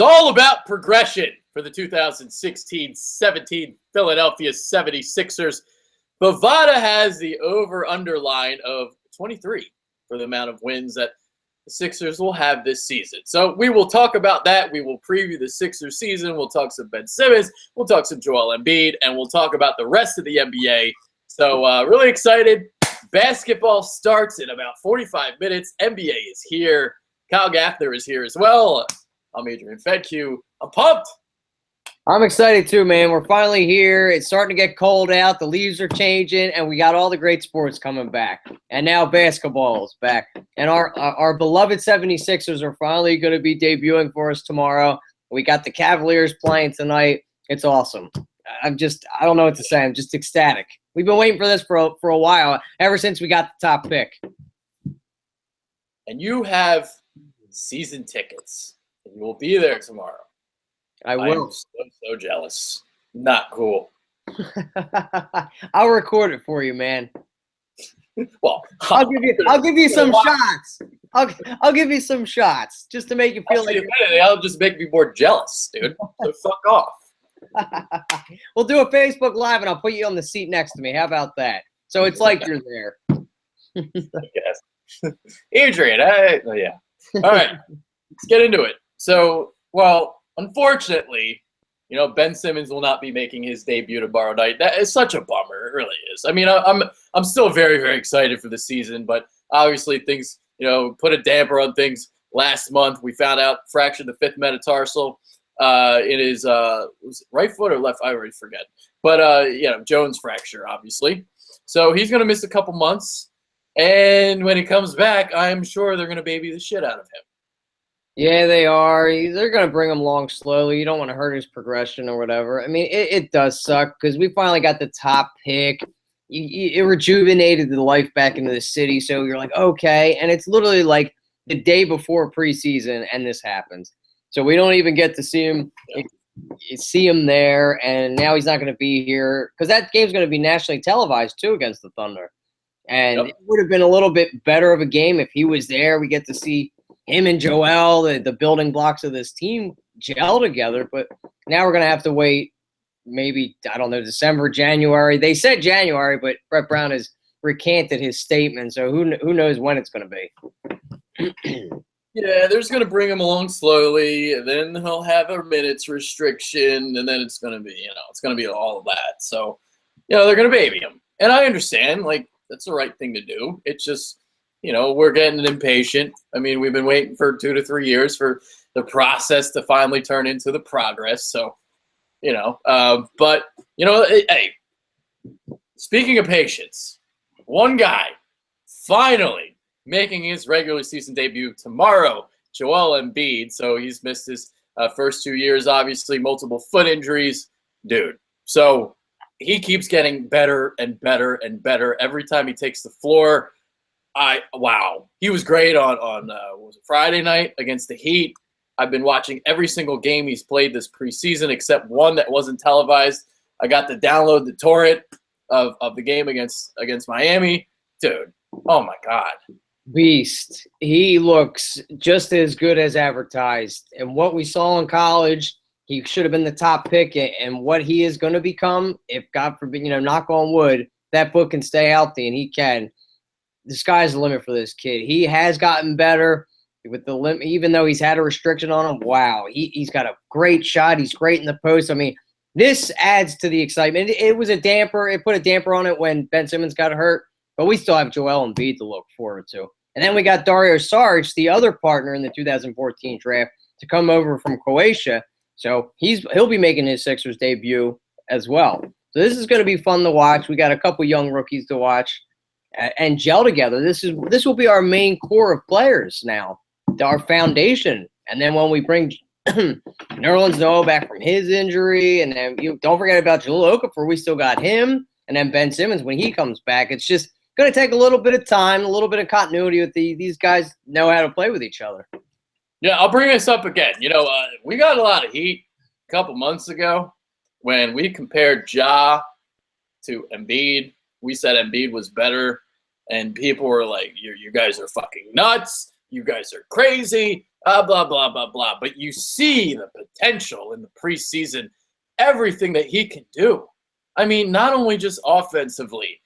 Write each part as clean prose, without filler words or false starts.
It's all about progression for the 2016-17 Philadelphia 76ers. Bovada has the over-under line of 23 for the amount of wins that the Sixers will have this season. So we will talk about that. We will preview the Sixers season. We'll talk some Ben Simmons. We'll talk some Joel Embiid. And we'll talk about the rest of the NBA. So really excited. Basketball starts in about 45 minutes. NBA is here. Kyle Gaffner is here as well. I'm Adrian Fedke. I'm pumped. I'm excited too, man. We're finally here. It's starting to get cold out. The leaves are changing, and we got all the great sports coming back. And now basketball is back. And our beloved 76ers are finally going to be debuting for us tomorrow. We got the Cavaliers playing tonight. It's awesome. I don't know what to say. I'm just ecstatic. We've been waiting for this for a while, ever since we got the top pick. And you have season tickets. And you will be there tomorrow. I will. I'm so jealous. Not cool. I'll record it for you, man. Well, I'll give you some shots. I'll give you some shots just to make you feel like that'll just make me more jealous, dude. So fuck off. We'll do a Facebook Live and I'll put you on the seat next to me. How about that? So it's like you're there. Yes. Adrian, yeah. All right. Let's get into it. So, unfortunately, Ben Simmons will not be making his debut tomorrow night. That is such a bummer. It really is. I mean, I'm still very, very excited for the season, but obviously things, put a damper on things last month. We found out fractured the fifth metatarsal in his was it right foot or left? I already forget. But Jones fracture, obviously. So he's going to miss a couple months. And when he comes back, I'm sure they're going to baby the shit out of him. Yeah, they are. They're going to bring him along slowly. You don't want to hurt his progression or whatever. I mean, it does suck because we finally got the top pick. It rejuvenated the life back into the city. So you're like, okay. And it's literally like the day before preseason and this happens. So we don't even get to see him there. And now he's not going to be here because that game's going to be nationally televised too against the Thunder. And It would have been a little bit better of a game if he was there. We get to see him and Joel, the building blocks of this team, gel together. But now we're going to have to wait maybe, I don't know, December, January. They said January, but Brett Brown has recanted his statement. So who knows when it's going to be. Yeah, they're just going to bring him along slowly. And then he'll have a minutes restriction. And then it's going to be, it's going to be all of that. So, they're going to baby him. And I understand, that's the right thing to do. It's just, we're getting impatient. I mean, we've been waiting for 2 to 3 years for the process to finally turn into the progress. So, but, hey, speaking of patience, one guy finally making his regular season debut tomorrow, Joel Embiid. So he's missed his first 2 years, obviously, multiple foot injuries. Dude, so he keeps getting better and better and better every time he takes the floor. He was great on was it Friday night against the Heat. I've been watching every single game he's played this preseason except one that wasn't televised. I got to download the torrent of the game against Miami. Dude, oh my God. Beast. He looks just as good as advertised. And what we saw in college, he should have been the top pick. And what he is going to become, if God forbid, knock on wood, that foot can stay healthy and he can. The sky's the limit for this kid. He has gotten better with the limit, even though he's had a restriction on him. Wow, he's got a great shot. He's great in the post. I mean, this adds to the excitement. It was a damper. It put a damper on it when Ben Simmons got hurt, but we still have Joel Embiid to look forward to. And then we got Dario Saric, the other partner in the 2014 draft, to come over from Croatia. So he'll be making his Sixers debut as well. So this is going to be fun to watch. We got a couple young rookies to watch and gel together. This will be our main core of players now, our foundation. And then when we bring Nerlens Noel back from his injury, and then don't forget about Jahlil Okafor, we still got him, and then Ben Simmons when he comes back. It's just going to take a little bit of time, a little bit of continuity with these guys know how to play with each other. Yeah, I'll bring this up again. We got a lot of heat a couple months ago when we compared Ja to Embiid. We said Embiid was better, and people were like, you guys are fucking nuts. You guys are crazy. blah, blah, blah, blah. But you see the potential in the preseason, everything that he can do. I mean, not only just offensively,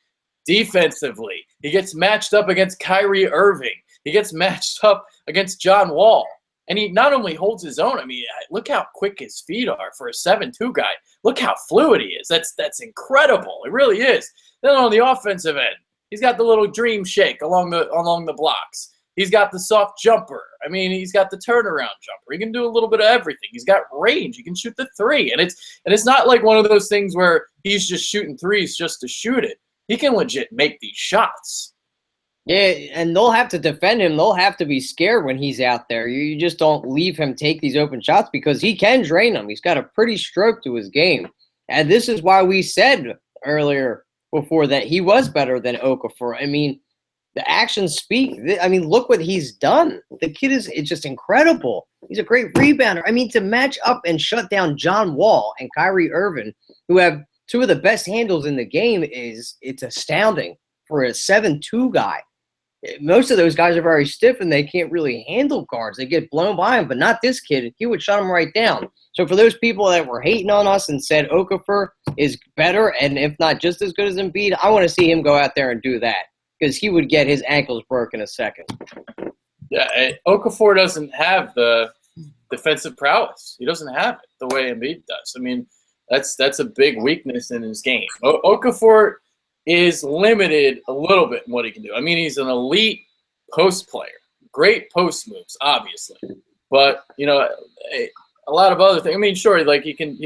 defensively. He gets matched up against Kyrie Irving. He gets matched up against John Wall. And he not only holds his own, I mean, look how quick his feet are for a 7'2" guy. Look how fluid he is. That's incredible. It really is. Then on the offensive end, he's got the little dream shake along the blocks. He's got the soft jumper. I mean, he's got the turnaround jumper. He can do a little bit of everything. He's got range. He can shoot the three. And it's not like one of those things where he's just shooting threes just to shoot it. He can legit make these shots. Yeah, and they'll have to defend him. They'll have to be scared when he's out there. You just don't leave him take these open shots because he can drain them. He's got a pretty stroke to his game. And this is why we said earlier before that he was better than Okafor. I mean, the actions speak. I mean, look what he's done. The kid it's just incredible. He's a great rebounder. I mean, to match up and shut down John Wall and Kyrie Irving, who have two of the best handles in the game, it's astounding for a 7'2" guy. Most of those guys are very stiff and they can't really handle guards. They get blown by him, but not this kid. He would shut him right down. So for those people that were hating on us and said Okafor is better and if not just as good as Embiid, I want to see him go out there and do that because he would get his ankles broken in a second. Yeah, Okafor doesn't have the defensive prowess. He doesn't have it the way Embiid does. I mean, that's a big weakness in his game. Okafor is limited a little bit in what he can do. I mean, he's an elite post player, great post moves, obviously, but you know, a lot of other things. I mean, sure, like you can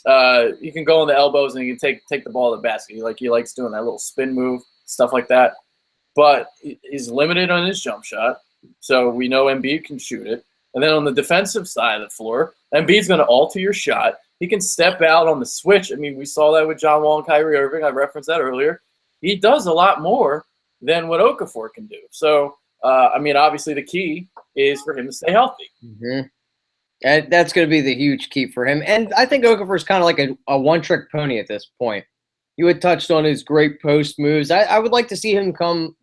go on the elbows and you can take the ball to the basket. He likes doing that little spin move, stuff like that. But he's limited on his jump shot, so we know Embiid can shoot it. And then on the defensive side of the floor, Embiid's going to alter your shot. He can step out on the switch. I mean, we saw that with John Wall and Kyrie Irving. I referenced that earlier. He does a lot more than what Okafor can do. So, I mean, obviously the key is for him to stay healthy. Mm-hmm. And that's going to be the huge key for him. And I think Okafor is kind of like a one-trick pony at this point. You had touched on his great post moves. I would like to see him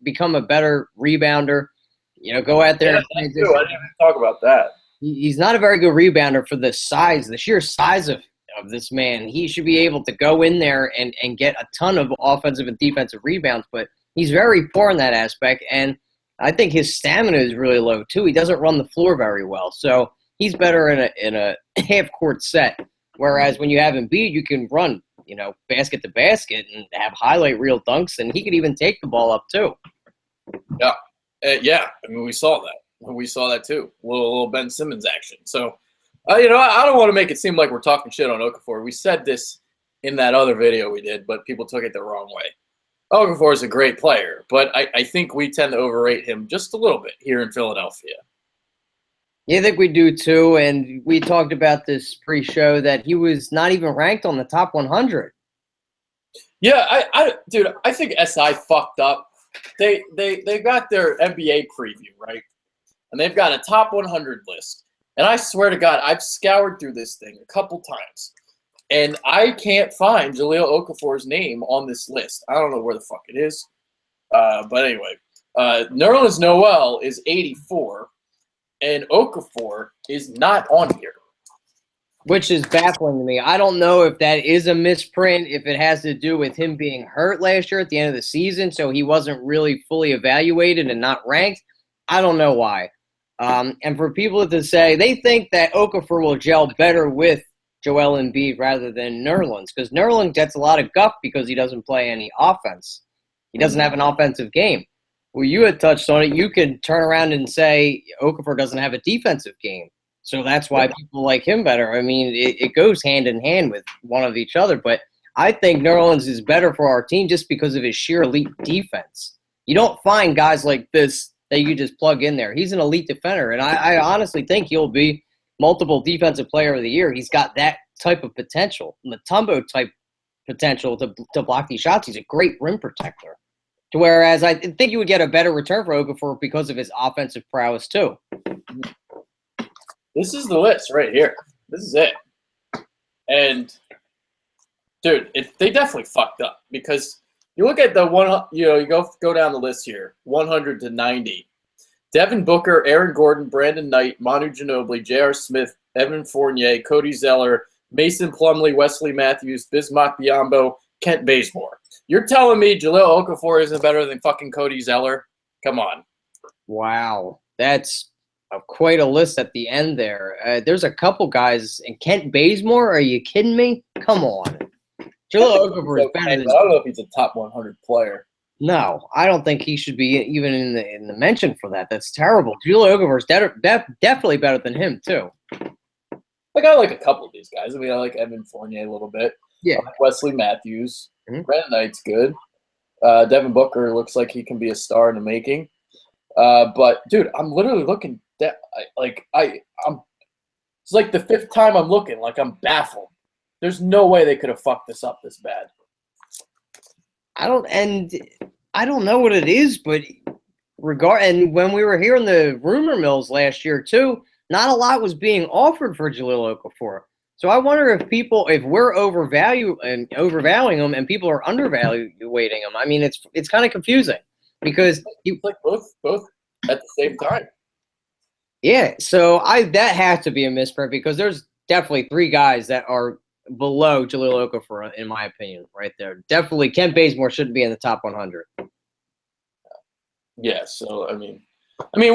become a better rebounder. You know, go out there. Yeah, I didn't even talk about that. He's not a very good rebounder for the sheer size of this man. He should be able to go in there and get a ton of offensive and defensive rebounds, but he's very poor in that aspect, and I think his stamina is really low too. He doesn't run the floor very well, so he's better in a half-court set, whereas when you have Embiid, you can run, you know, basket to basket and have highlight reel dunks, and he could even take the ball up too. Yeah. Yeah, I mean, we saw that. We saw that too. A little Ben Simmons action. So, you know, I don't want to make it seem like we're talking shit on Okafor. We said this in that other video we did, but people took it the wrong way. Okafor is a great player, but I think we tend to overrate him just a little bit here in Philadelphia. Yeah, I think we do too. And we talked about this pre-show that he was not even ranked on the top 100. Yeah, dude, I think SI fucked up. They got their NBA preview, right? And they've got a top 100 list. And I swear to God, I've scoured through this thing a couple times. And I can't find Jahlil Okafor's name on this list. I don't know where the fuck it is. But anyway, Nerlens Noel is 84. And Okafor is not on here. Which is baffling to me. I don't know if that is a misprint, if it has to do with him being hurt last year at the end of the season, so he wasn't really fully evaluated and not ranked. I don't know why. And for people to say they think that Okafor will gel better with Joel Embiid rather than Nerlens, because Nerlens gets a lot of guff because he doesn't play any offense. He doesn't have an offensive game. Well, you had touched on it. You could turn around and say Okafor doesn't have a defensive game. So that's why people like him better. I mean, it goes hand in hand with one of each other. But I think Nerlens is better for our team just because of his sheer elite defense. You don't find guys like this that you just plug in there. He's an elite defender, and I honestly think he'll be multiple defensive player of the year. He's got that type of potential, Mutombo-type potential to block these shots. He's a great rim protector. To whereas I think you would get a better return for Okafor because of his offensive prowess too. This is the list right here. This is it. And, dude, they definitely fucked up because you look at the one, you know, you go down the list here, 100 to 90. Devin Booker, Aaron Gordon, Brandon Knight, Manu Ginobili, J.R. Smith, Evan Fournier, Cody Zeller, Mason Plumlee, Wesley Matthews, Bismack Biyombo, Kent Bazemore. You're telling me Jahlil Okafor isn't better than fucking Cody Zeller? Come on. Wow, that's quite a list at the end there. There's a couple guys. And Kent Bazemore, are you kidding me? Come on. Jahlil Okafor is better than. I don't know if he's a top 100 player. No, I don't think he should be even in the mention for that. That's terrible. Jahlil Okafor is definitely better than him too. Like I like a couple of these guys. I mean, I like Evan Fournier a little bit. Yeah. I like Wesley Matthews. Mhm. Brandon Knight's good. Devin Booker looks like he can be a star in the making. But dude, I'm literally looking. I'm. It's like the fifth time I'm looking. Like I'm baffled. There's no way they could have fucked this up this bad. I don't know what it is, but and when we were hearing the rumor mills last year too, not a lot was being offered for Jahlil Okafor. So I wonder if we're overvaluing him and people are undervaluing him. I mean, it's kind of confusing because like both at the same time. Yeah, so that has to be a misprint because there's definitely three guys that are below Jahlil Okafor in my opinion, right there. Definitely, Kent Bazemore shouldn't be in the top 100. Yeah, so I mean,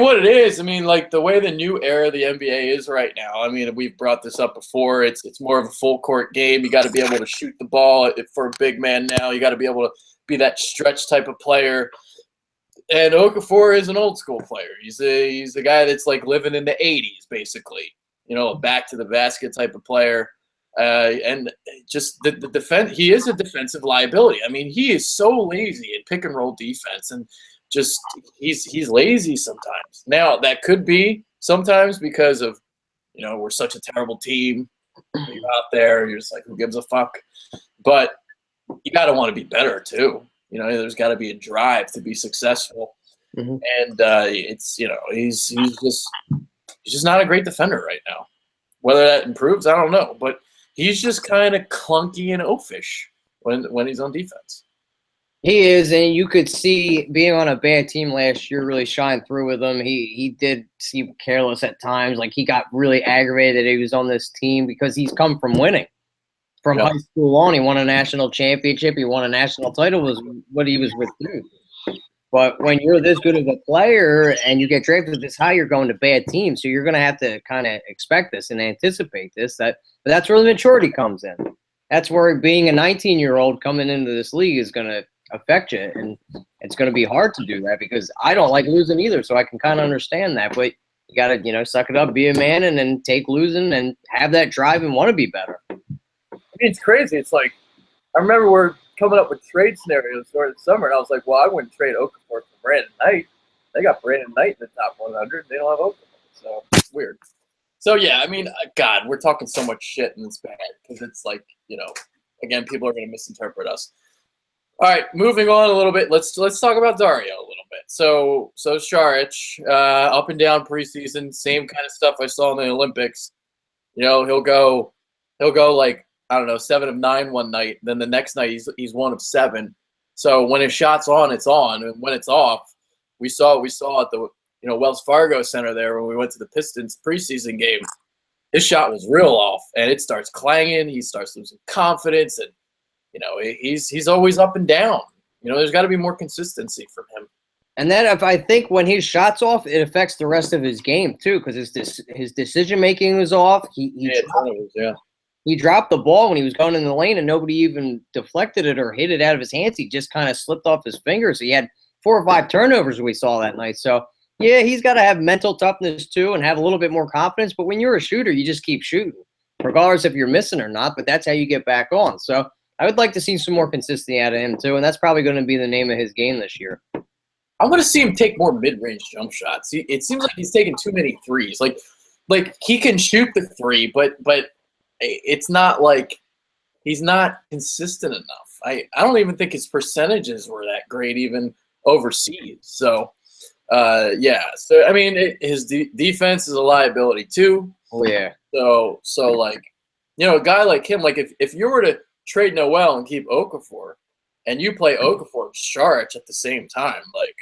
what it is, like the way the new era of the NBA is right now. I mean, we've brought this up before. It's more of a full court game. You got to be able to shoot the ball for a big man now. You got to be able to be that stretch type of player. And Okafor is an old school player. He's a guy that's like living in the 80s, basically. A back to the basket type of player. And just the defense, he is a defensive liability. I mean, he is so lazy in pick and roll defense, and just he's lazy sometimes. Now that could be sometimes because of we're such a terrible team. You're out there, you're just like, who gives a fuck? But you got to want to be better too. There's got to be a drive to be successful. Mm-hmm. And it's he's just not a great defender right now. Whether that improves, I don't know, but he's just kind of clunky and oafish when he's on defense. He is, and you could see being on a bad team last year really shine through with him. He did seem careless at times. Like he got really aggravated that he was on this team because he's come from winning. From high school on, he won a national championship. He won a national title was what he was with too. But when you're this good of a player and you get drafted this high, you're going to bad teams. So you're going to have to kind of expect this and anticipate this. But that's where the maturity comes in. That's where being a 19-year-old coming into this league is going to affect you. And it's going to be hard to do that because I don't like losing either. So I can kind of understand that. But you got to, suck it up, be a man, and then take losing and have that drive and want to be better. It's crazy. It's like I remember we're coming up with trade scenarios during the summer, and I was like, well, I wouldn't trade Okafor for Brandon Knight. They got Brandon Knight in the top 100. They don't have Okafor, so it's weird. So yeah, God, we're talking so much shit, and it's bad because it's like again, people are going to misinterpret us. All right, moving on a little bit. Let's talk about Dario a little bit. So Saric, up and down preseason, same kind of stuff I saw in the Olympics. He'll go like, I don't know, 7 of 9 one night. Then the next night he's 1 of 7. So when his shot's on, it's on, and when it's off, we saw at the Wells Fargo Center there when we went to the Pistons preseason game. His shot was real off, and it starts clanging. He starts losing confidence, and he's always up and down. There's got to be more consistency from him. And then if I think when his shot's off, it affects the rest of his game too, because his decision making was off. He dropped the ball when he was going in the lane, and nobody even deflected it or hit it out of his hands. He just kind of slipped off his fingers. He had 4 or 5 turnovers we saw that night. So, yeah, he's got to have mental toughness too and have a little bit more confidence. But when you're a shooter, you just keep shooting, regardless if you're missing or not. But that's how you get back on. So I would like to see some more consistency out of him too, and that's probably going to be the name of his game this year. I want to see him take more mid-range jump shots. It seems like he's taking too many threes. Like he can shoot the three, but it's not like he's not consistent enough. I don't even think his percentages were that great even overseas. So, yeah. So, his defense is a liability too. Oh, yeah. So like, a guy like him, like if you were to trade Noel and keep Okafor and you play Okafor and Saric at the same time, like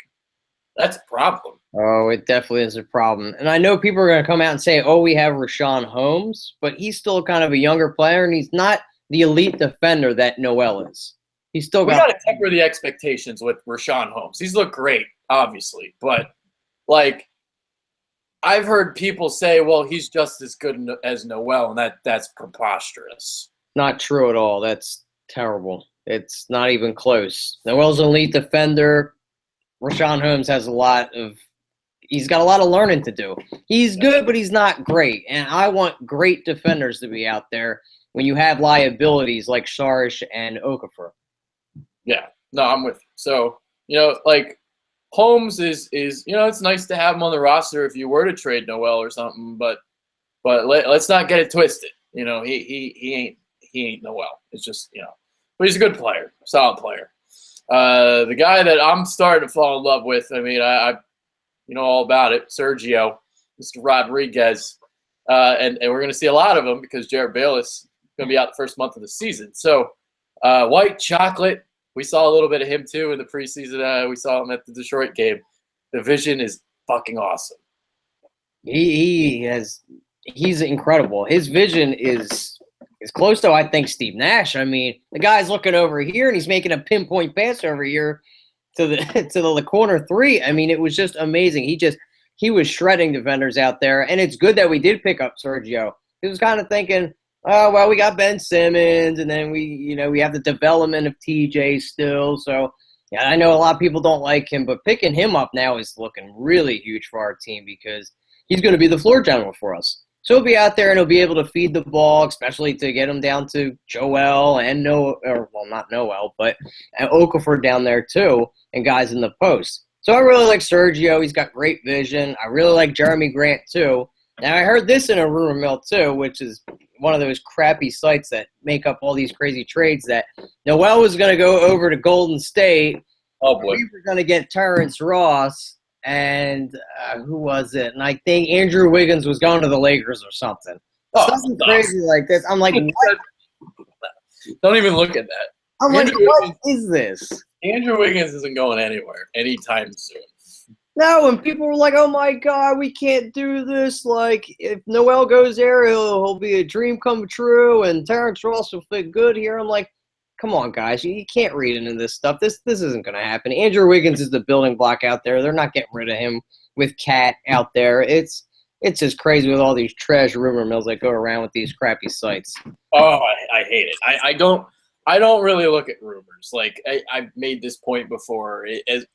That's a problem. Oh, it definitely is a problem. And I know people are going to come out and say, oh, we have Rashawn Holmes, but he's still kind of a younger player, and he's not the elite defender that Noel is. He's still We got. got to temper the expectations with Rashawn Holmes. He's looked great, obviously, but like I've heard people say, well, he's just as good as Noel, and that's preposterous. Not true at all. That's terrible. It's not even close. Noel's an elite defender. Rashawn Holmes has he's got a lot of learning to do. He's good, but he's not great. And I want great defenders to be out there when you have liabilities like Saric and Okafor. Yeah, no, I'm with you. So, like Holmes is it's nice to have him on the roster if you were to trade Noel or something, but let's not get it twisted. He ain't Noel. It's just but he's a good player, solid player. The guy that I'm starting to fall in love with, I mean, I all about it, Sergio, Mr. Rodriguez, and we're going to see a lot of him because Jared Bayless is going to be out the first month of the season. So, White Chocolate, we saw a little bit of him too in the preseason. We saw him at the Detroit game. The vision is fucking awesome. He's incredible. His vision is close to, I think, Steve Nash. I mean, the guy's looking over here and he's making a pinpoint pass over here to the corner three. I mean, it was just amazing. He was shredding defenders out there, and it's good that we did pick up Sergio. He was kind of thinking, oh well, we got Ben Simmons, and then we have the development of TJ still. So yeah, I know a lot of people don't like him, but picking him up now is looking really huge for our team because he's going to be the floor general for us. So he'll be out there and he'll be able to feed the ball, especially to get him down to Joel and not Noel, but Okafor down there too, and guys in the post. So I really like Sergio. He's got great vision. I really like Jeremy Grant too. Now I heard this in a rumor mill too, which is one of those crappy sites that make up all these crazy trades, that Noel was going to go over to Golden State. Oh boy. We were going to get Terrence Ross. And who was it? And I think Andrew Wiggins was going to the Lakers or something. Something crazy like this. I'm like, what? Don't even look at that. I'm Andrew like, what Wiggins, is this? Andrew Wiggins isn't going anywhere anytime soon. No, and people were like, oh my God, we can't do this. Like, if Noel goes there, he'll be a dream come true, and Terrence Ross will fit good here. I'm like, come on, guys. You can't read into this stuff. This isn't going to happen. Andrew Wiggins is the building block out there. They're not getting rid of him with Cat out there. It's just crazy with all these trash rumor mills that go around with these crappy sites. Oh, I hate it. I don't really look at rumors. Like I've made this point before.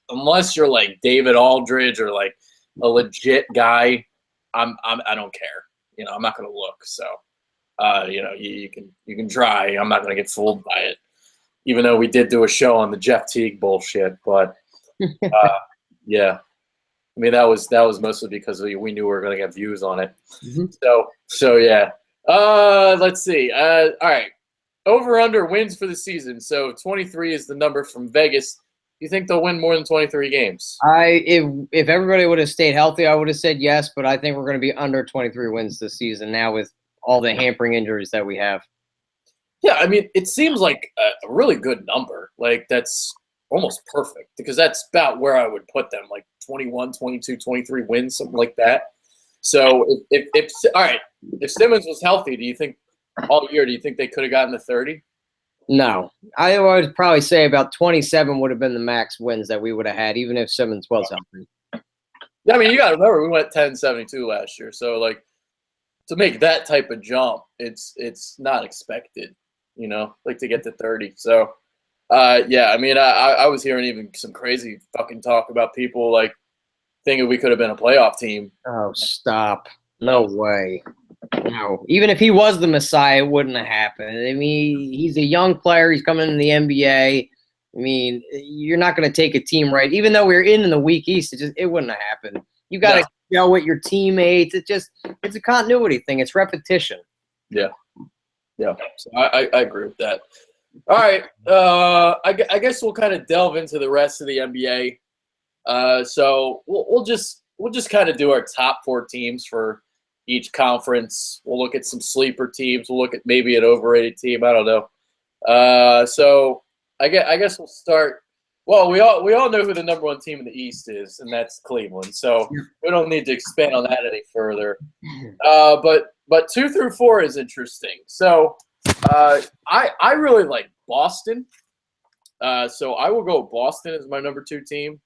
Unless you're like David Aldridge or like a legit guy, I don't care. I'm not going to look. So, you can try. I'm not going to get fooled by it. Even though we did do a show on the Jeff Teague bullshit, but yeah, I mean that was mostly because we knew we were going to get views on it. Mm-hmm. So yeah. Let's see. All right, over under wins for the season. So 23 is the number from Vegas. Do you think they'll win more than 23 games? If everybody would have stayed healthy, I would have said yes, but I think we're going to be under 23 wins this season now with all the hampering injuries that we have. Yeah, I mean, it seems like a really good number. Like, that's almost perfect because that's about where I would put them, like 21, 22, 23 wins, something like that. So, if all right, if Simmons was healthy, do you think all year, do you think they could have gotten to 30? No. I would probably say about 27 would have been the max wins that we would have had, even if Simmons was healthy. Yeah, I mean, you got to remember, we went 10-72 last year. So, like, to make that type of jump, it's not expected. Like to get to 30. So, yeah, I mean, I was hearing even some crazy fucking talk about people like thinking we could have been a playoff team. Oh, stop. No way. No. Even if he was the Messiah, it wouldn't have happened. I mean, he's a young player. He's coming in the NBA. I mean, you're not going to take a team right. Even though we're in the weak East, it wouldn't have happened. You got to yell with your teammates. It's a continuity thing. It's repetition. Yeah. Yeah, so I agree with that. All right, I guess we'll kind of delve into the rest of the NBA. So we'll just kind of do our top 4 teams for each conference. We'll look at some sleeper teams. We'll look at maybe an overrated team. I don't know. So I guess we'll start Well, we all know who the number one team in the East is, and that's Cleveland. So we don't need to expand on that any further. But 2 through 4 is interesting. So I really like Boston. So I will go Boston as my number 2 team,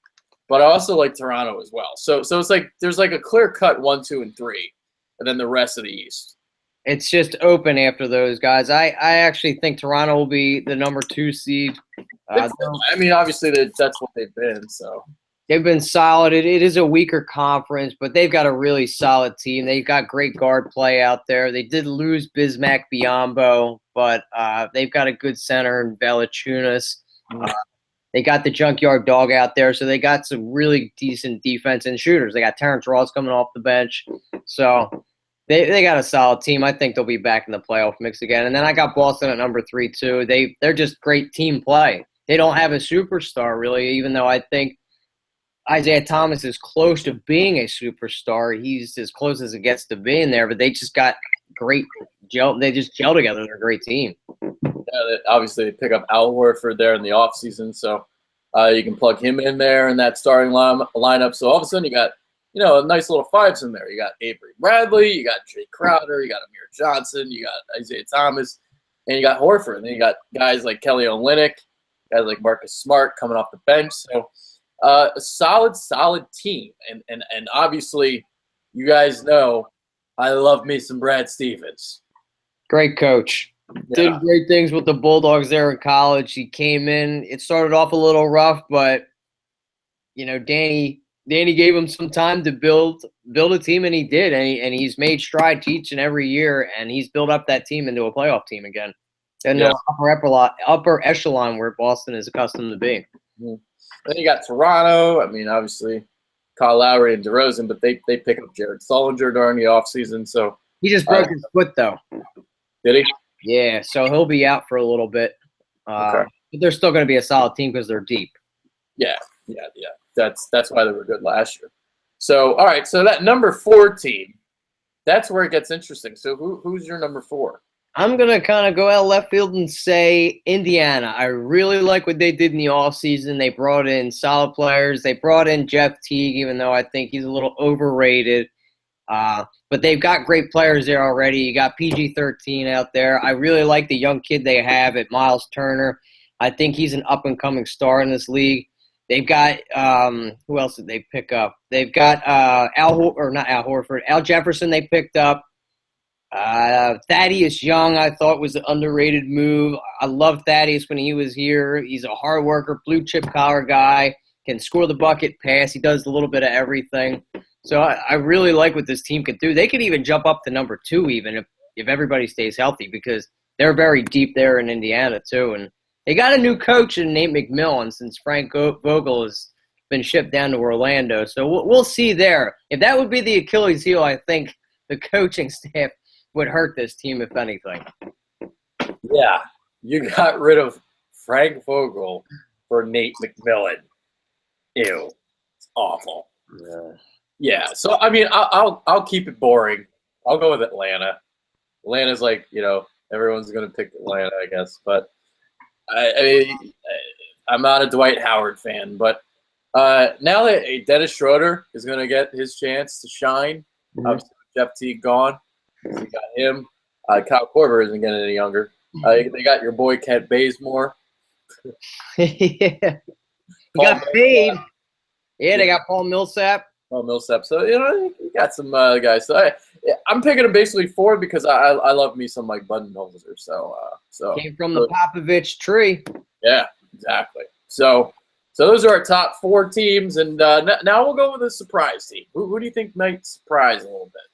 but I also like Toronto as well. So it's like there's like a clear cut 1, 2, and 3, and then the rest of the East. It's just open after those guys. I actually think Toronto will be the number 2 seed. I mean, obviously that's what they've been. So they've been solid. It is a weaker conference, but they've got a really solid team. They've got great guard play out there. They did lose Bismack Biyombo, but they've got a good center in Valanciunas. They got the junkyard dog out there, so they got some really decent defense and shooters. They got Terrence Ross coming off the bench. So they got a solid team. I think they'll be back in the playoff mix again. And then I got Boston at number 3 too. They're just great team play. They don't have a superstar really, even though I think Isaiah Thomas is close to being a superstar. He's as close as it gets to being there, but they just got great gel. They just gel together. They're a great team. Yeah, obviously they pick up Al Horford there in the offseason, so you can plug him in there in that starting lineup. So all of a sudden you got a nice little fives in there. You got Avery Bradley, you got Jay Crowder, you got Amir Johnson, you got Isaiah Thomas, and you got Horford. And then you got guys like Kelly Olynyk, guys like Marcus Smart coming off the bench. So a solid team. And obviously you guys know I love me some Brad Stevens. Great coach. Yeah. Did great things with the Bulldogs there in college. He came in. It started off a little rough, but Danny gave him some time to build a team, and he did. And he's made strides each and every year, and he's built up that team into a playoff team again. And the upper echelon where Boston is accustomed to being. Mm-hmm. Then you got Toronto. I mean, obviously, Kyle Lowry and DeRozan, but they pick up Jared Sullinger during the offseason. So he just broke his foot, though. Did he? Yeah, so he'll be out for a little bit. Okay. But they're still going to be a solid team because they're deep. Yeah. That's why they were good last year. So, all right, so that number 4 team, that's where it gets interesting. So who's your number 4? I'm going to kind of go out left field and say Indiana. I really like what they did in the offseason. They brought in solid players. They brought in Jeff Teague, even though I think he's a little overrated. But they've got great players there already. You got PG-13 out there. I really like the young kid they have at Miles Turner. I think he's an up-and-coming star in this league. They've got who else did they pick up? They've got Al Jefferson they picked up. Thaddeus Young I thought was an underrated move. I loved Thaddeus when he was here. He's a hard worker, blue-chip collar guy, can score the bucket, pass. He does a little bit of everything. So I really like what this team could do. They could even jump up to number 2 even if everybody stays healthy because they're very deep there in Indiana too. And they got a new coach in Nate McMillan since Frank Vogel has been shipped down to Orlando. So we'll see there. If that would be the Achilles heel, I think the coaching staff would hurt this team, if anything. Yeah, you got rid of Frank Vogel for Nate McMillan. Ew, it's awful. Yeah, so I mean, I'll keep it boring. I'll go with Atlanta. Atlanta's like, everyone's gonna pick Atlanta, I guess. But I'm not a Dwight Howard fan. But now that Dennis Schroeder is gonna get his chance to shine, obviously Jeff Teague gone, so you got him. Kyle Korver isn't getting any younger. They got your boy Kent Bazemore. Yeah, he got paid. Yeah, they got Paul Millsap. Millsap. So, you got some guys. So I'm picking them basically 4 because I love me some like Budenholzer. So came from the Popovich tree. Yeah, exactly. So those are our top 4 teams, and now we'll go with a surprise team. Who do you think might surprise a little bit?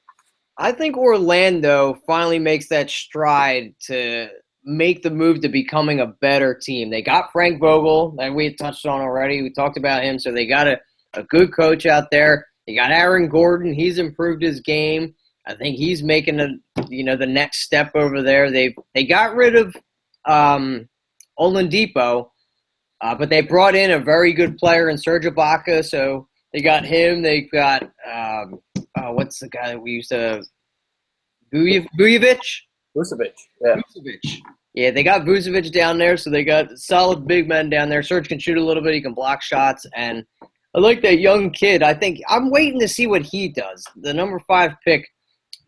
I think Orlando finally makes that stride to make the move to becoming a better team. They got Frank Vogel that we had touched on already. We talked about him. So they got a good coach out there. They got Aaron Gordon. He's improved his game. I think he's making the next step over there. They got rid of Oladipo, but they brought in a very good player in Serge Ibaka. So they got him. They got what's the guy that we used to Vucevic? Vucevic. Yeah. Vucevic. Yeah, they got Vucevic down there, so they got solid big men down there. Serge can shoot a little bit. He can block shots. And I like that young kid. I think I'm waiting to see what he does. The number 5 pick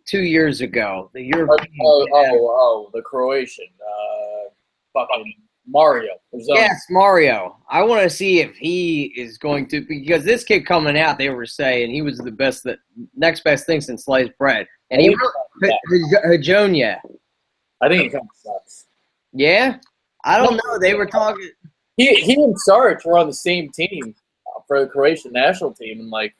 2 years ago, the European the Croatian. Fucking Mario. Yes, Mario. I want to see if he is going to, because this kid coming out, they were saying he was the next best thing since sliced bread. And Hajonia. I think he kind of sucks. Yeah? I don't know. They were talking. He and Saric were on the same team for the Croatian national team, and like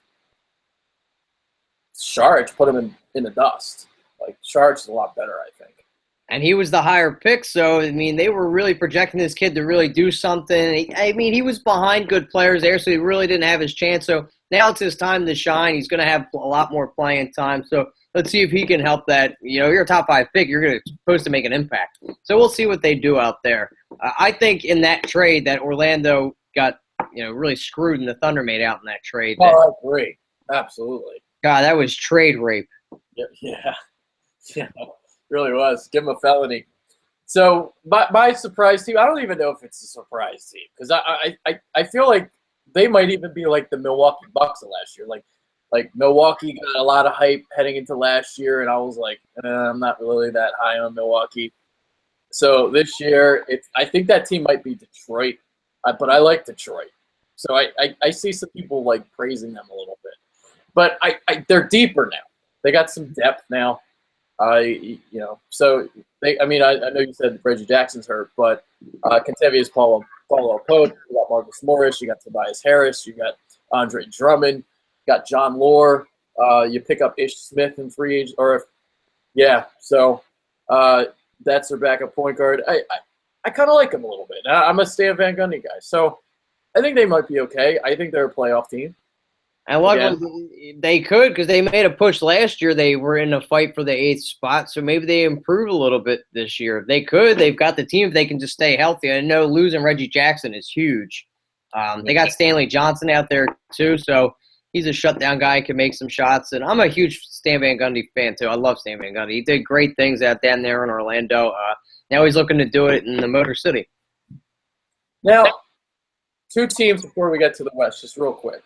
Saric put him in the dust. Like Saric's a lot better, I think. And he was the higher pick, so I mean, they were really projecting this kid to really do something. I mean, he was behind good players there, so he really didn't have his chance. So now it's his time to shine. He's going to have a lot more playing time. So let's see if he can help that. You know, you're a top 5 pick. You're supposed to make an impact. So we'll see what they do out there. I think in that trade that Orlando got, really screwed, and the Thunder made out in that trade. Oh, I agree. Absolutely. God, that was trade rape. Yeah. Really was. Give him a felony. So my surprise team, I don't even know if it's a surprise team, because I feel like they might even be like the Milwaukee Bucks of last year. Like Milwaukee got a lot of hype heading into last year, and I was like, I'm not really that high on Milwaukee. So this year, I think that team might be Detroit, but I like Detroit. So I see some people like praising them a little bit, but they're deeper now. They got some depth now. So I know you said Reggie Jackson's hurt, but Kentavious Paulo Pope, you got Marcus Morris, you got Tobias Harris, you got Andre Drummond, you got John Lore, you pick up Ish Smith in free agent, so that's their backup point guard. I kind of like him a little bit. I'm a Stan Van Gundy guy, so I think they might be okay. I think they're a playoff team. And luckily they could, because they made a push last year. They were in a fight for the 8th spot, so maybe they improve a little bit this year. They could. They've got the team if they can just stay healthy. I know losing Reggie Jackson is huge. They got Stanley Johnson out there too, so he's a shutdown guy, can make some shots. And I'm a huge Stan Van Gundy fan too. I love Stan Van Gundy. He did great things out down there in Orlando. Now he's looking to do it in the Motor City. Now, 2 teams before we get to the West, just real quick.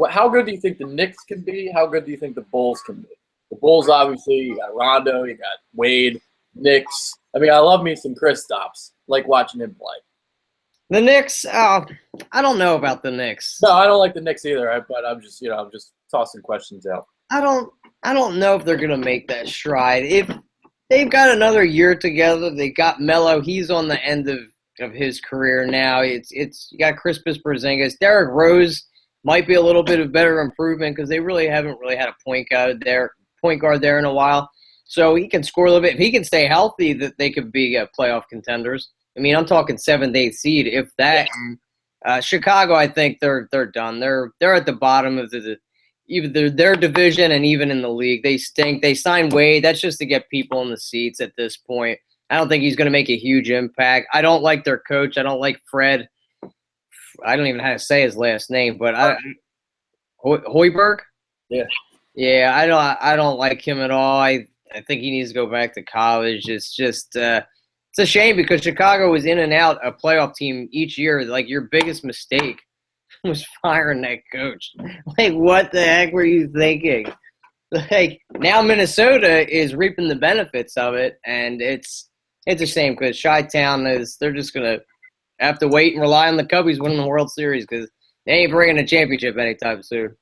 How good do you think the Knicks can be? How good do you think the Bulls can be? The Bulls, obviously, you got Rondo, you got Wade, Knicks. I mean, I love me some Kristaps. Like watching him play. The Knicks, I don't know about the Knicks. No, I don't like the Knicks either. But I'm just tossing questions out. I don't know if they're gonna make that stride. If they've got another year together, they got Melo. He's on the end of his career now. You got Kristaps Porzingis, Derrick Rose. Might be a little bit of better improvement, because they really haven't had a point guard there in a while. So he can score a little bit. If he can stay healthy, that they could be playoff contenders. I mean, I'm talking 7th, 8th seed, if that. Chicago, I think they're done. They're at the bottom of either their division and even in the league. They stink. They signed Wade. That's just to get people in the seats at this point. I don't think he's going to make a huge impact. I don't like their coach. I don't like Fred. I don't even know how to say his last name, but Hoiberg. Yeah. I don't like him at all. I think he needs to go back to college. It's just it's a shame, because Chicago was in and out a playoff team each year. Like, your biggest mistake was firing that coach. Like, what the heck were you thinking? Like, now Minnesota is reaping the benefits of it, and it's a shame, because Chi-Town they're just gonna have to wait and rely on the Cubbies winning the World Series, because they ain't bringing a championship anytime soon.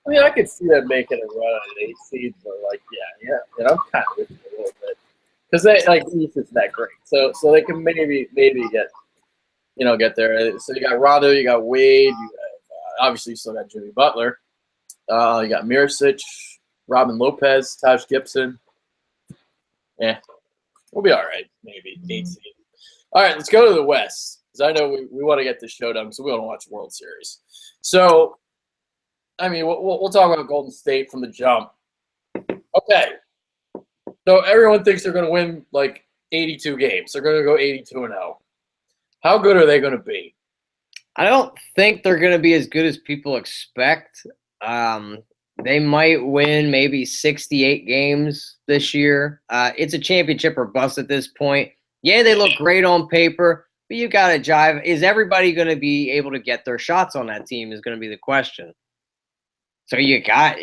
I mean, I could see them making a run on an 8 seed, but I'm kind of with you a little bit, because East is that great, so they can maybe get there. So you got Rondo, you got Wade, you got, obviously you still got Jimmy Butler, you got Miricic, Robin Lopez, Taj Gibson. Yeah, we'll be all right. Maybe 8 seed. All right, let's go to the West, because I know we want to get this show done, so we want to watch the World Series. So, I mean, we'll talk about Golden State from the jump. Okay. So everyone thinks they're going to win, 82 games. They're going to go 82-0. How good are they going to be? I don't think they're going to be as good as people expect. They might win maybe 68 games this year. It's a championship or bust at this point. Yeah, they look great on paper, but you got to jive. Is everybody going to be able to get their shots on that team is going to be the question. So you got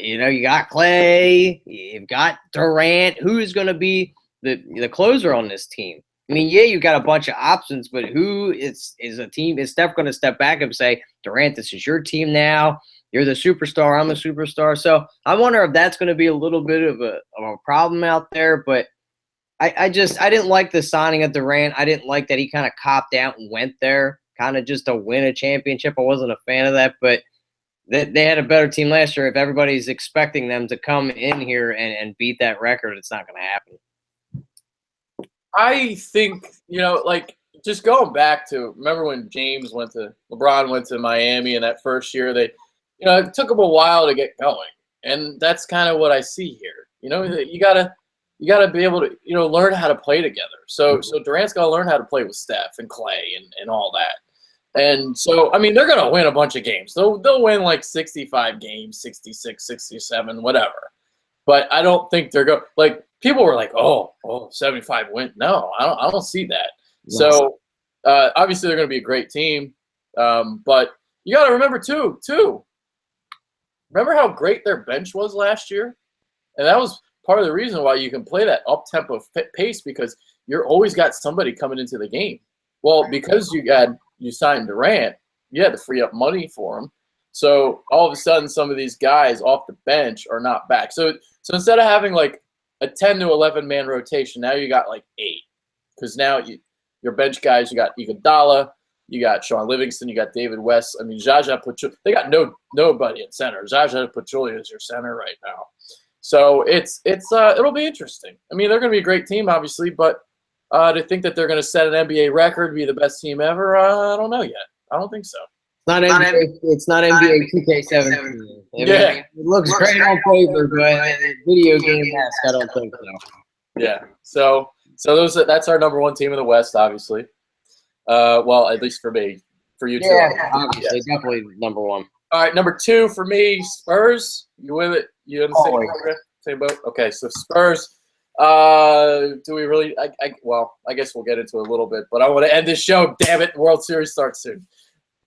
Clay, you've got Durant. Who is going to be the closer on this team? I mean, yeah, you got a bunch of options, but who is a team? Is Steph going to step back and say, Durant, this is your team now? You're the superstar. I'm a superstar. So I wonder if that's going to be a little bit of a problem out there. But I didn't like the signing of Durant. I didn't like that he kind of copped out and went there, kind of just to win a championship. I wasn't a fan of that, but they had a better team last year. If everybody's expecting them to come in here and beat that record, it's not going to happen. I think, like just going back to remember when LeBron went to Miami in that first year, it took them a while to get going. And that's kind of what I see here. You gotta be able to, learn how to play together. So Durant's got to learn how to play with Steph and Clay and all that. And so, I mean, they're going to win a bunch of games. They'll win like 65 games, 66, 67, whatever. But I don't think they're going – like, people were like, 75 win. No, I don't see that. Yes. So, obviously, they're going to be a great team. But you got to remember, too, remember how great their bench was last year? And that was part of the reason why you can play that up-tempo pace, because you're always got somebody coming into the game. Well, because you signed Durant, you had to free up money for him. So all of a sudden, some of these guys off the bench are not back. So instead of having like a 10 to 11 man rotation, now you got like 8, because now your bench guys, you got Iguodala, you got Sean Livingston, you got David West. I mean, Zaza Pachulia, they got nobody at center. Zaza Pachulia is your center right now. So it'll be interesting. I mean, they're going to be a great team, obviously, but to think that they're going to set an NBA record, be the best team ever, I don't know yet. I don't think so. It's not NBA 2K17. Yeah. It looks great on paper, but video game-esque, I don't think so. Yeah. So that's our number 1 team in the West, obviously. Well, at least for me. For you, too. Yeah, obviously. Yeah. Definitely number 1. All right, number 2 for me, Spurs. You with it? You in the same boat? Okay, so Spurs. Do we really? I guess we'll get into it a little bit, but I want to end this show. Damn it! World Series starts soon.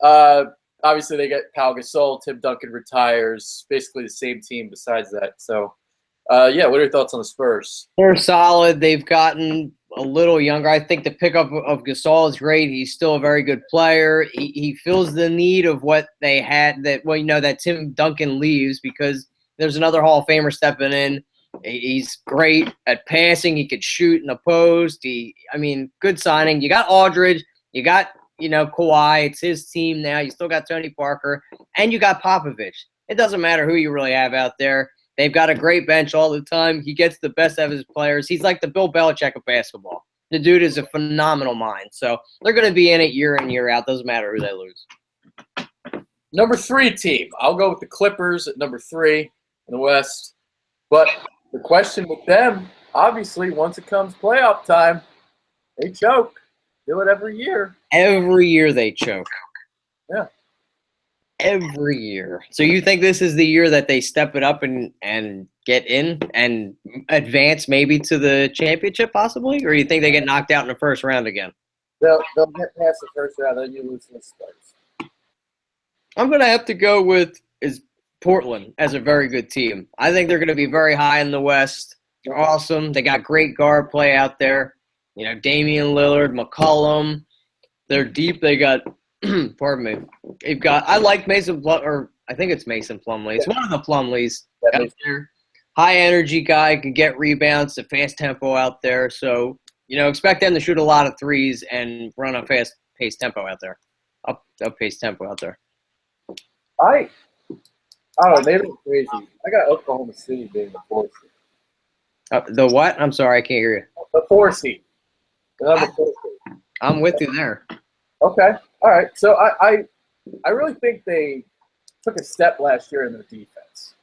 Obviously, they get Pau Gasol. Tim Duncan retires. Basically, the same team. Besides that, so what are your thoughts on the Spurs? They're solid. They've gotten a little younger. I think the pickup of Gasol is great. He's still a very good player. He fills the need of what they had. That Tim Duncan leaves, because there's another Hall of Famer stepping in. He's great at passing. He could shoot in the post. Good signing. You got Aldridge. You got, Kawhi. It's his team now. You still got Tony Parker. And you got Popovich. It doesn't matter who you really have out there. They've got a great bench all the time. He gets the best of his players. He's like the Bill Belichick of basketball. The dude is a phenomenal mind. So they're going to be in it year in, year out. Doesn't matter who they lose. Number 3 team. I'll go with the Clippers at number 3 in the West. But the question with them, obviously, once it comes playoff time, they choke. Do it every year. Every year they choke. Yeah. Every year. So you think this is the year that they step it up and get in and advance maybe to the championship possibly? Or you think they get knocked out in the first round again? They'll get past the first round, then you lose to the Spurs. I'm going to have to go with Portland as a very good team. I think they're going to be very high in the West. They're awesome. They got great guard play out there. Damian Lillard, McCollum. They're deep. They got, pardon me. I like Mason Plumlee, I think it's Mason Plumlee. It's one of the Plumlees out there. High energy guy, can get rebounds, a fast tempo out there. So, expect them to shoot a lot of threes and run a fast paced tempo out there. Up paced tempo out there. I don't know, they look crazy. I got Oklahoma City being the 4th seed. The what? I'm sorry, I can't hear you. The 4th seed. The 4th seed. I'm with you there. Okay. All right. So I really think they took a step last year in their defense.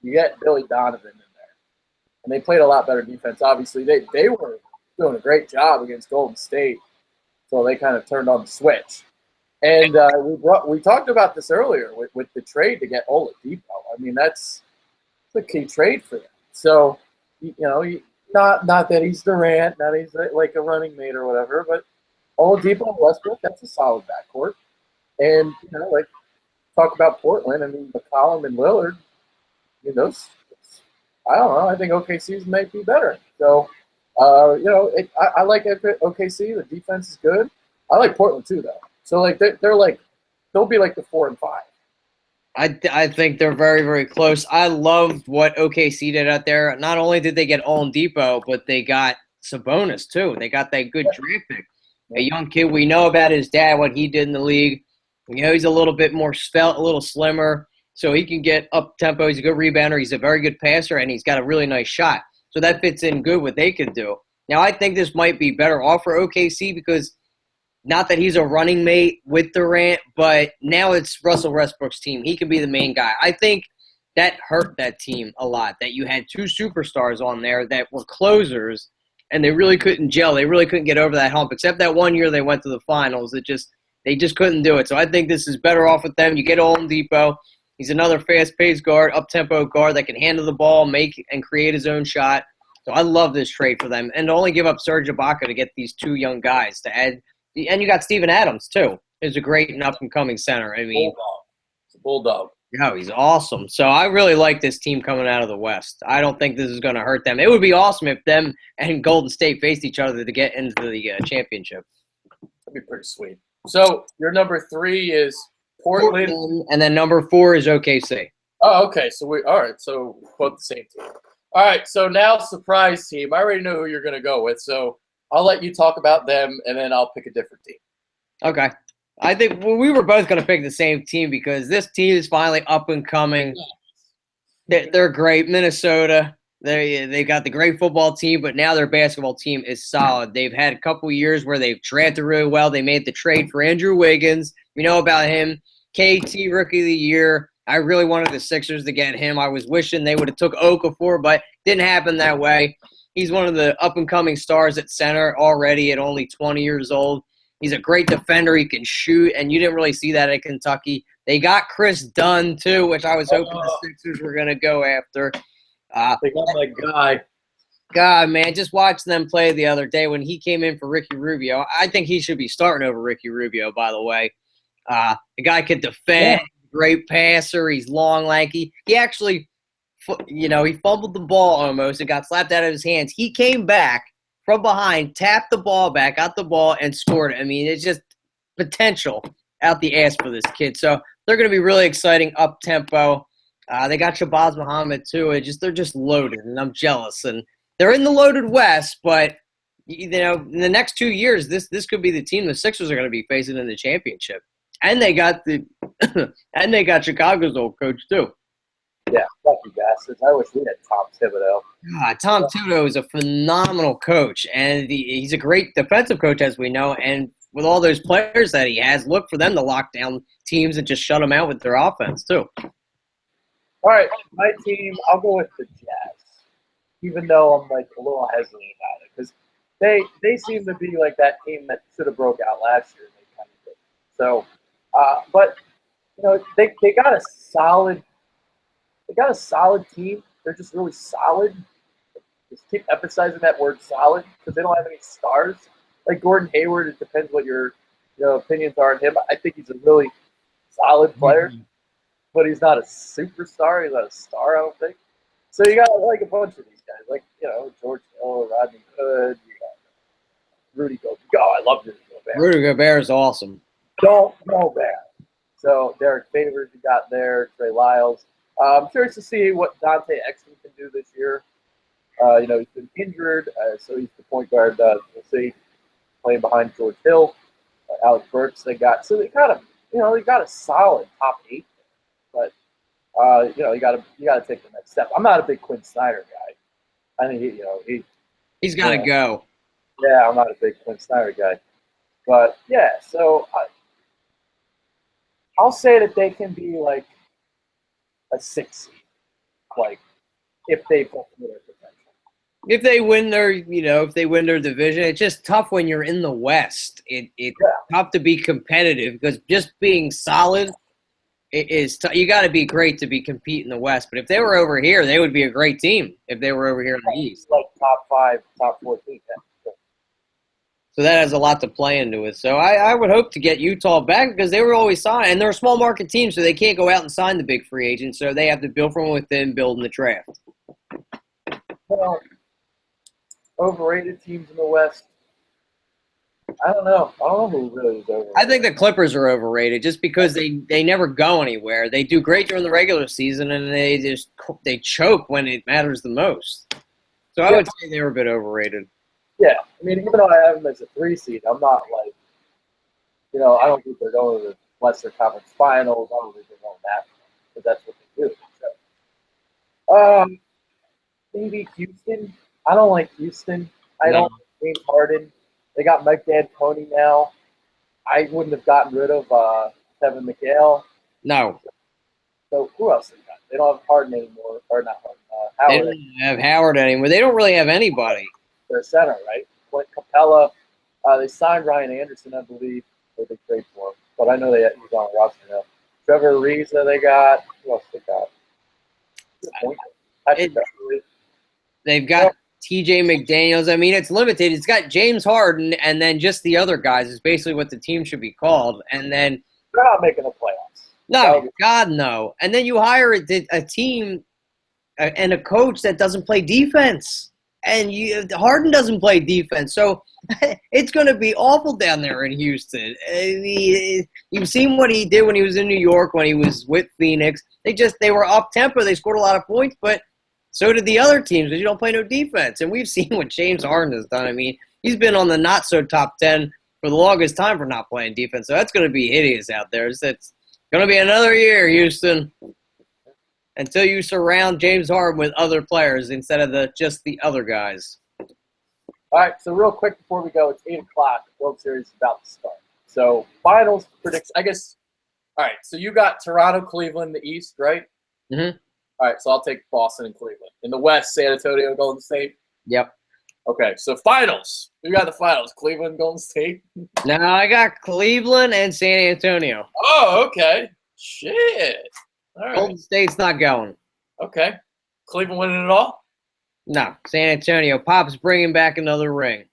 You get Billy Donovan in there. And they played a lot better defense. Obviously, they were doing a great job against Golden State. So they kind of turned on the switch. And we talked about this earlier with the trade to get Oladipo. I mean, that's a key trade for them. So, Not that he's Durant, not he's like a running mate or whatever, but Oladipo and Westbrook, that's a solid backcourt. And like talk about Portland. I mean, McCollum and Lillard. Those. I don't know. I think OKC's might be better. So, I like OKC. The defense is good. I like Portland too, though. So like they're like they'll be like the 4 and 5. I think they're very, very close. I loved what OKC did out there. Not only did they get Oladipo, but they got Sabonis too. They got that good draft pick. A young kid. We know about his dad, what he did in the league. He's a little bit more svelte, a little slimmer, so he can get up tempo. He's a good rebounder. He's a very good passer, and he's got a really nice shot. So that fits in good what they could do. Now, I think this might be better off for OKC because not that he's a running mate with Durant, but now it's Russell Westbrook's team. He can be the main guy. I think that hurt that team a lot, that you had 2 superstars on there that were closers, and they really couldn't gel. They really couldn't get over that hump, except that one year they went to the finals. They just couldn't do it. So I think this is better off with them. You get Oladipo. He's another fast-paced guard, up-tempo guard that can handle the ball, make and create his own shot. So I love this trade for them. And to only give up Serge Ibaka to get these 2 young guys to add. And you got Steven Adams, too. He's a great and up-and-coming center. I mean, It's a bulldog. Yeah, he's awesome. So I really like this team coming out of the West. I don't think this is going to hurt them. It would be awesome if them and Golden State faced each other to get into the championship. That'd be pretty sweet. So your number 3 is Portland, and then number 4 is OKC. Oh, okay. So all right. So both the same team. All right. So now surprise team. I already know who you're going to go with. So I'll let you talk about them, and then I'll pick a different team. Okay. I think we were both going to pick the same team because this team is finally up and coming. They're great. Minnesota. They got the great football team, but now their basketball team is solid. They've had a couple years where they've drafted really well. They made the trade for Andrew Wiggins. We know about him. KT Rookie of the Year. I really wanted the Sixers to get him. I was wishing they would have took Okafor, but didn't happen that way. He's one of the up-and-coming stars at center already at only 20 years old. He's a great defender. He can shoot, and you didn't really see that at Kentucky. They got Chris Dunn, too, which I was hoping the Sixers were going to go after. They got that guy. God, man, just watch them play the other day when he came in for Ricky Rubio. I think he should be starting over Ricky Rubio, by the way. The guy could defend, great passer. He's long, lanky. He actually, he fumbled the ball almost. It got slapped out of his hands. He came back from behind, tapped the ball back, got the ball, and scored. I mean, it's just potential out the ass for this kid. So they're going to be really exciting, up-tempo. They got Shabazz Muhammad, too. They're just loaded, and I'm jealous. And they're in the loaded West, but, in the next 2 years, this could be the team the Sixers are going to be facing in the championship. And they got Chicago's old coach, too. Yeah, lucky bastards. I wish we had Tom Thibodeau. Tom Thibodeau is a phenomenal coach, and he's a great defensive coach, as we know. And with all those players that he has, look for them to lock down teams and just shut them out with their offense, too. All right, my team, I'll go with the Jazz, even though I'm a little hesitant about it, because they seem to be like that team that should have broke out last year, and they kind of did. So, but they got a solid team. They're just really solid. Just keep emphasizing that word solid because they don't have any stars. Like Gordon Hayward, it depends what your opinions are on him. I think he's a really solid player. Mm-hmm. But he's not a superstar. He's not a star, I don't think. So you got a bunch of these guys, George Hill, Rodney Hood. You got Rudy Gobert. Oh, I love Rudy Gobert. Rudy Gobert is awesome. Don't go bad. So Derek Favors you got there, Trey Lyles. I'm curious to see what Dante Exum can do this year. He's been injured, so he's the point guard. We'll see, playing behind George Hill, Alex Burks. They got a solid top 8. But you got to take the next step. I'm not a big Quinn Snyder guy. I think he's got to go. Yeah, I'm not a big Quinn Snyder guy. But yeah, so I'll say that they can be like a 6 seed, if they fulfill their potential. If they win their division, it's just tough when you're in the West. It's tough to be competitive because just being solid. You got to be great to be competing in the West. But if they were over here, they would be a great team if they were over here in the East. Like top 5, top 4 team. Yeah. So that has a lot to play into it. So I would hope to get Utah back because they were always signed, and they're a small market team, so they can't go out and sign the big free agents. So they have to build from within, build in the draft. Well, overrated teams in the West. I don't know. I don't know who really is overrated. I think the Clippers are overrated just because they never go anywhere. They do great during the regular season, and they choke when it matters the most. So I would say they were a bit overrated. Yeah, I mean, even though I have them as a 3 seed, I'm not like, I don't think they're going to the Western Conference Finals. I don't think they're going that because that's what they do. So, maybe Houston. I don't like Houston. I don't like James Harden. They got Mike D'Antoni now. I wouldn't have gotten rid of Kevin McHale. No. So who else they got? They don't have Harden anymore, or not Harden. They Howard. don't have Howard anymore. They don't really have anybody. Their center, right? Clint Capella. They signed Ryan Anderson, I believe, or they trade for him. But I know he's on the roster now. Trevor Ariza they got. Who else they got? Patrick Beverley. They've got TJ McDaniels. I mean, it's limited. It's got James Harden and then just the other guys is basically what the team should be called. And then they're not making the playoffs. No, God, no. And then you hire a team and a coach that doesn't play defense. And Harden doesn't play defense. So it's going to be awful down there in Houston. You've seen what he did when he was in New York, when he was with Phoenix. They were up-tempo. They scored a lot of points, but so did the other teams because you don't play no defense. And we've seen what James Harden has done. I mean, he's been on the not-so-top 10 for the longest time for not playing defense. So that's going to be hideous out there. It's going to be another year, Houston, until you surround James Harden with other players instead of just the other guys. All right, so real quick before we go, it's 8 o'clock. The World Series is about to start. So finals prediction. I guess. All right, so you got Toronto, Cleveland, the East, right? Mm-hmm. All right, so I'll take Boston and Cleveland. In the West, San Antonio, Golden State. Yep. Okay, so finals. Who got the finals? Cleveland, Golden State? No, I got Cleveland and San Antonio. Oh, okay. Shit. All right. Golden State's not going. Okay. Cleveland winning it all? No, San Antonio. Pop's bringing back another ring.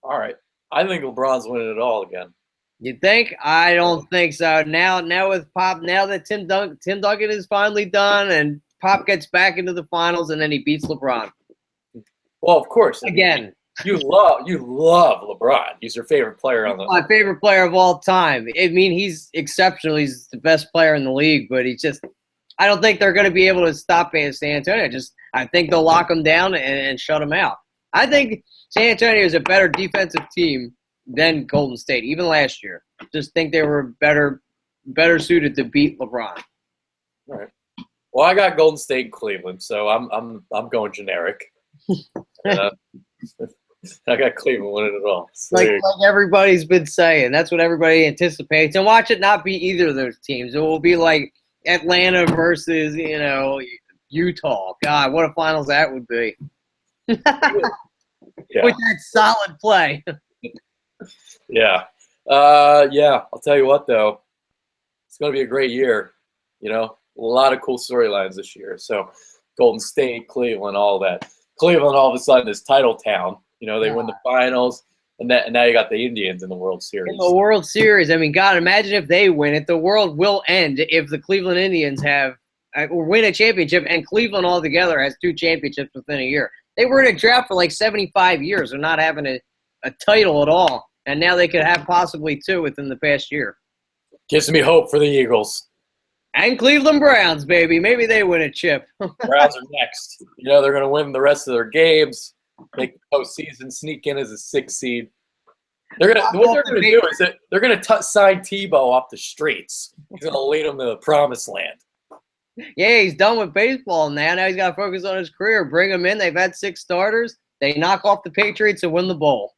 All right. I think LeBron's winning it all again. You think? I don't think so. Now with Pop, now that Tim Duncan is finally done and Pop gets back into the finals and then he beats LeBron. Well, of course. Again. You love LeBron. He's your favorite player on the My favorite player of all time. I mean, he's exceptional. He's the best player in the league, but I don't think they're going to be able to stop San Antonio. I think they'll lock him down and shut him out. I think San Antonio is a better defensive team than Golden State, even last year. Just think they were better suited to beat LeBron. All right. Well, I got Golden State and Cleveland, so I'm going generic. I got Cleveland winning it all. So like everybody's been saying. That's what everybody anticipates. And watch it not be either of those teams. It will be like Atlanta versus, Utah. God, what a finals that would be. Yeah. With that solid play. Yeah. I'll tell you what, though. It's going to be a great year. A lot of cool storylines this year. So Golden State, Cleveland, all that. Cleveland all of a sudden is title town. They win the finals, and now you got the Indians in the World Series. In the World Series, I mean, God, imagine if they win it. The world will end if the Cleveland Indians win a championship, and Cleveland altogether has 2 championships within a year. They were in a drought for like 75 years. They're not having a title at all, and now they could have possibly 2 within the past year. Gives me hope for the Eagles. And Cleveland Browns, baby. Maybe they win a chip. Browns are next. They're going to win the rest of their games, make the postseason, sneak in as a 6th seed. What they're going to do is they're going to sign Tebow off the streets. He's going to lead them to the promised land. Yeah, he's done with baseball now. Now he's got to focus on his career. Bring him in. They've had 6 starters. They knock off the Patriots and win the bowl.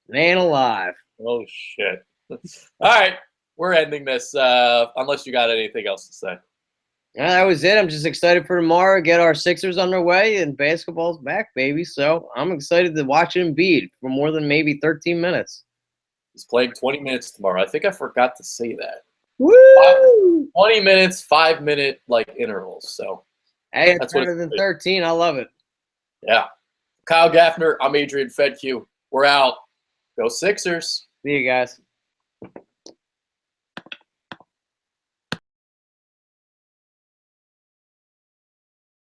Man alive. Oh, shit. All right. We're ending this unless you got anything else to say. Yeah, that was it. I'm just excited for tomorrow. Get our Sixers underway, and basketball's back, baby. So I'm excited to watch Embiid for more than maybe 13 minutes. He's playing 20 minutes tomorrow. I think I forgot to say that. Woo! 20 minutes, 5-minute intervals. So hey, it's better than 13. I love it. Yeah. Kyle Gaffner. I'm Adrian Fedke. We're out. Go Sixers. See you guys.